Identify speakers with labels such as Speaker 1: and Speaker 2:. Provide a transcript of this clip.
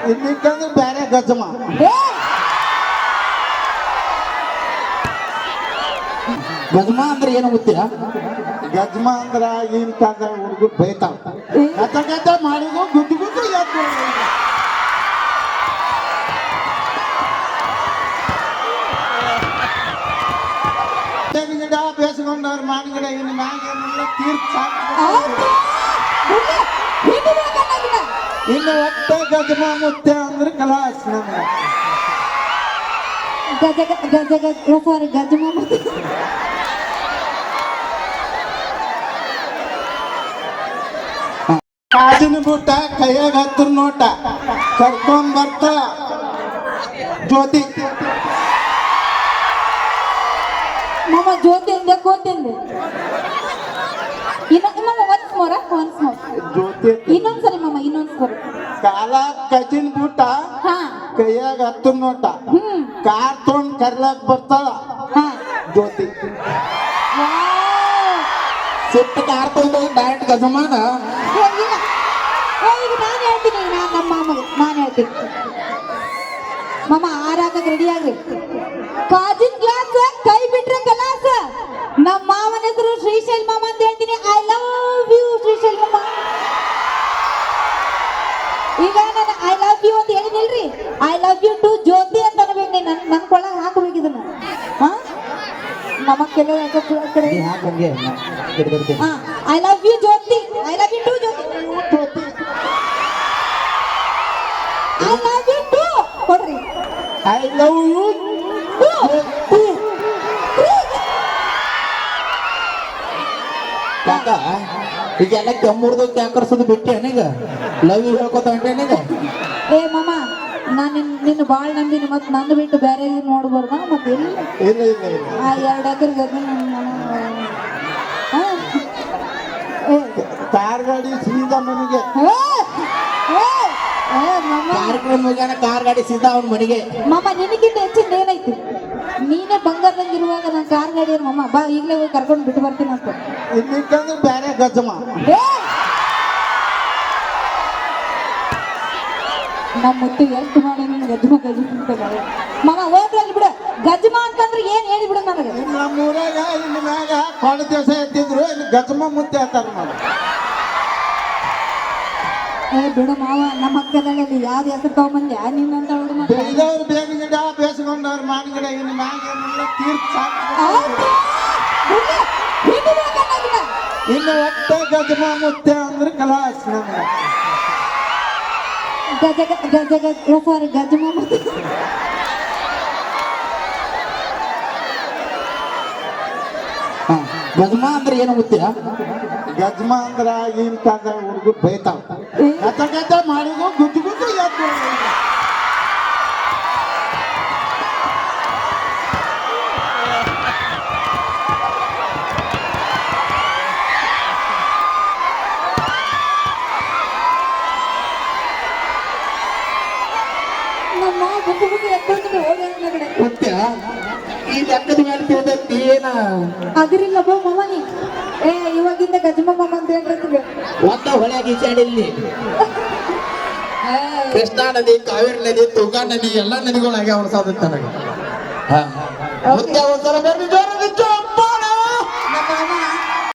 Speaker 1: ಇನ್ನಿಕ್ಕಂದ್ರೆ ಬೇರೆ ಗಜಮ.
Speaker 2: ಗಜಮ ಅಂದ್ರೆ ಏನು ಗೊತ್ತೀರಾ?
Speaker 1: ಗಜ್ಮ ಅಂದ್ರ ಈಗಿನ ಕಾಲದಾಗ ಹುಡುಗರು ಬೈತಾವ. ಗಜ ಗಜ ಮಾಡಿದ್ರು ಗುದ್ದು ಗುದ್ದು ಎದ್ದು ಗಿಡ ಬೇಸ್ಕೊಂಡವ್ರ ಮಾವಿನ ಗಿಡ ಇನ್ನು ಮ್ಯಾಗ ಏನಿಲ್ಲ ತೀರ್ಥ ಇನ್ನು ಒಟ್ಟೆ ಗಜಮ ಮುತ್ತೆ ಅಂದ್ರೆ ಕಲಾಸ್ ನಮ್ಗೆ.
Speaker 3: ಸಾರಿ ಗಜಮ
Speaker 1: ಕಾಜಿನ ಬೂಟ ಕೈಯಾಗ ಹತ್ರ ನೋಟ ಕರ್ಕೊಂಡ್ ಬರ್ತ ಜ್ಯೋತಿ.
Speaker 3: ಮಾಮ ಜ್ಯೋತಿ ಅಂದೆ ಕೋತಿಂದೆ ಒನ್ಸ್ ಮೋರ್
Speaker 1: ಜ್ಯೋತಿ
Speaker 3: ಇನ್ನೊಂದ್ಸರಿ ಮಾಮ ಇನ್ನೊಂದ್ಸರಿ.
Speaker 1: ಕಾಲ ಕಜಿನ ಬೂಟ
Speaker 3: ಹಾ
Speaker 1: ಕೈಯಾಗ ಹತ್ರ ನೋಟ ಕಾರ್ ತೊಗೊಂಡ್ ಕರ್ಲಾಕ್ ಬರ್ತಾಳ
Speaker 3: ಹಾ
Speaker 1: ಜ್ಯೋತಿ.
Speaker 2: ಸಿಟ್ಟು ಕಾರ್ ತಗೊಂಡು ಡೈರೆಕ್ಟ್ ಗಜಮಾನ.
Speaker 3: ಈಗ ನಾನು ಹೇಳ್ತೀನಿ, ನಮ್ಮ ಮಾಮಗೆ ನಾನು ಹೇಳ್ತೀನಿ. ಮಾಮ ಆರಾಕಕ್ಕೆ ರೆಡಿ ಆಗ್ರಿ. ಕಾಜಿನ ಗ್ಲಾಸ್ ಕೈ ಬಿಟ್ರೆ ಕಲಾಸ. ನಮ್ಮ ಮಾವನ ಹೆಸರು ಶ್ರೀಶೈಲ್ ಮಾಮ ಅಂತ ಹೇಳ್ತೀನಿ. ಐ ಲವ್ ಯು ಶ್ರೀಶೈಲ್ ಮಾಮ. ಈಗ ನಾನು ಐ ಲವ್ ಯು ಅಂತ ಹೇಳಿದಿಲ್ರಿ, I love you too Jyoti ಅಂತ ಅನ್ಬೇಕು. ನನ್ ಕೊಳ್ಳಾಗ ಹಾಕಬೇಕು ಇದನ್ನ. ನಮಗ್ ಕೆಲವು I love you Jyoti, I love you too Jyoti, I love you too ಕೊಡ್ರಿ.
Speaker 1: ಐ ಲವ್ ಯು
Speaker 2: ಯಾಕ ಈಗೆಲ್ಲ ಕೆಮ್ಮುರ್ದು ಕ್ಯಾಕರ್ಸೋದು ಬಿಟ್ಟೆ ನನಗ ಲವ್ ಯು ಹೇಳ್ಕೊತ ಹೊಂಟೇನೀಗ.
Speaker 3: ಏ ಮಾಮ ನಾನು ನಿನ್ನ ಭಾಳ ನಂಬಿನಿ, ಮತ್ತೆ ನಂದು ಬಿಟ್ಟು ಬೇರೆ ನೋಡ್ಬಾರ್ದ ಮತ್ತೆ ಎಲ್ಲಿ
Speaker 1: ಇಲ್ಲ ಇಲ್ಲ ಇಲ್ಲ
Speaker 3: ಆ 2 ಎಕರೆ ಗದ್ದೆ
Speaker 1: ಕಾರ್ ಗಾಡಿ ಸೀದಾ ಮನೆಗೆ.
Speaker 2: ಕಾರ್ಯಕ್ರಮ ಮುಗಿಯಾನ ಕಾರ್ ಗಾಡಿ ಸೀದಾ ಅವನ ಮನೆಗೆ.
Speaker 3: ಮಾಮ ನಿನಗಿಂತ ಹೆಚ್ಚಿಂದ ಏನೈತಿ? ನೀನೇ ಬಂಗಾರದಂಗಿರುವಾಗ ನಾನು ಕಾರ್ ಗಾಡಿ ಮಾಮ ಬಾ ಈಗಲೇ ಹೋಗಿ ಕರ್ಕೊಂಡು ಬಿಟ್ಟು ಬರ್ತೀನಿ ಅಂತ.
Speaker 1: ಇನ್ನಿಕ್ಕಂದ್ರೆ ಬೇರೆ ಗಜಮ.
Speaker 3: ನಮ್ಮ ಮುತ್ತು ಎಷ್ಟು ಮಾಡಿ ನೀನು ಗಜ್ಮ ಮಾಮ ಹೋಗ್ರಲ್ಲಿ ಬಿಡ. ಗಜ್ಮ ಅಂತಂದ್ರೆ ಏನ್ ಹೇಳಿ ಬಿಡು ನನಗೆ.
Speaker 1: ನಮ್ಮ ಊರಾಗ ಇನ್ನು ಮ್ಯಾಗ ಕೊಡ ದಿವಸ ಎತ್ತಿದ್ರು ಇಲ್ಲಿ ಗಜಮ ಮುತ್ತೆ ಅಂತಾರ ನಾವು.
Speaker 3: ಏ ಬಿಡು ಮಾವ, ನಮ್ಮ ಅಕ್ಕದಲ್ಲಿ ಯಾವ್ದು ಹೆಸರು ತಗೊಂಬಂದ್ಯ ನಿನ್ನಂತ ಹುಡುಗ.
Speaker 1: ಬೆಳೆದವ್ರು ಬೇವಿನ ಗಿಡ ಬೇಸ್ಕೊಂಡವ್ರ ಮಾವಿನ ಗಿಡ ಇನ್ನು ಮ್ಯಾಗ ಏನಿಲ್ಲ ತೀರ್ಥ ಇನ್ನು ಒಟ್ಟೆ ಗಜಮ ಮುತ್ತೆ ಅಂದ್ರೆ ಕಲಾಸ್ ನಮ್ಗೆ.
Speaker 3: ಸಾರಿ ಗಜಮ
Speaker 2: ಗಜಮ ಅಂದ್ರೆ ಏನು ಗೊತ್ತೀರಾ?
Speaker 1: ಗಜ್ಮ ಅಂದ್ರ ಈಗಿನ ಕಾಲದಾಗ ಹುಡುಗರು ಬೈತಾವ. ಗಜ ಗಜ ಮಾಡಿದ್ರು ಗುದ್ದು ಗುದ್ದು ಎದ್ದು
Speaker 3: ನಮ್ಮ ಗುದ್ದು ಗುದ್ದು ಎತ್ಕೊಂಡು ಹೋಗಿ ಕಡೆ
Speaker 2: ಗೊತ್ತಾ ಈ ಲೆಕ್ಕದ ಮೇಲೆ ತಿಳ್ದೈತಿ ಏನ
Speaker 3: ಅದ್ರಿಲ್ಲ ಬೋ ಮಾಮನಿ. ಏ ಇವಾಗಿಂದ ಗಜಮ ಮಾಮ ಅಂತ ಹೇಳ್ತಿದ್ದೆ.
Speaker 2: ಒಂದ ಹೊಳೆಯಾಗ ಈಚಾಡಿಲ್ಲಿ ಕೃಷ್ಣಾ ನದಿ, ಕಾವೇರಿ ನದಿ, ತುಂಗಾ ನದಿ ಎಲ್ಲ ನದಿಗಳಾಗಿ ಅವನು ಸಾಧುತ್ತೆ ನನಗೆ. ಮುತ್ಯ ಒಂದ್ಸಲ ಬರ್ರಿ ಜೋರಾಗಿ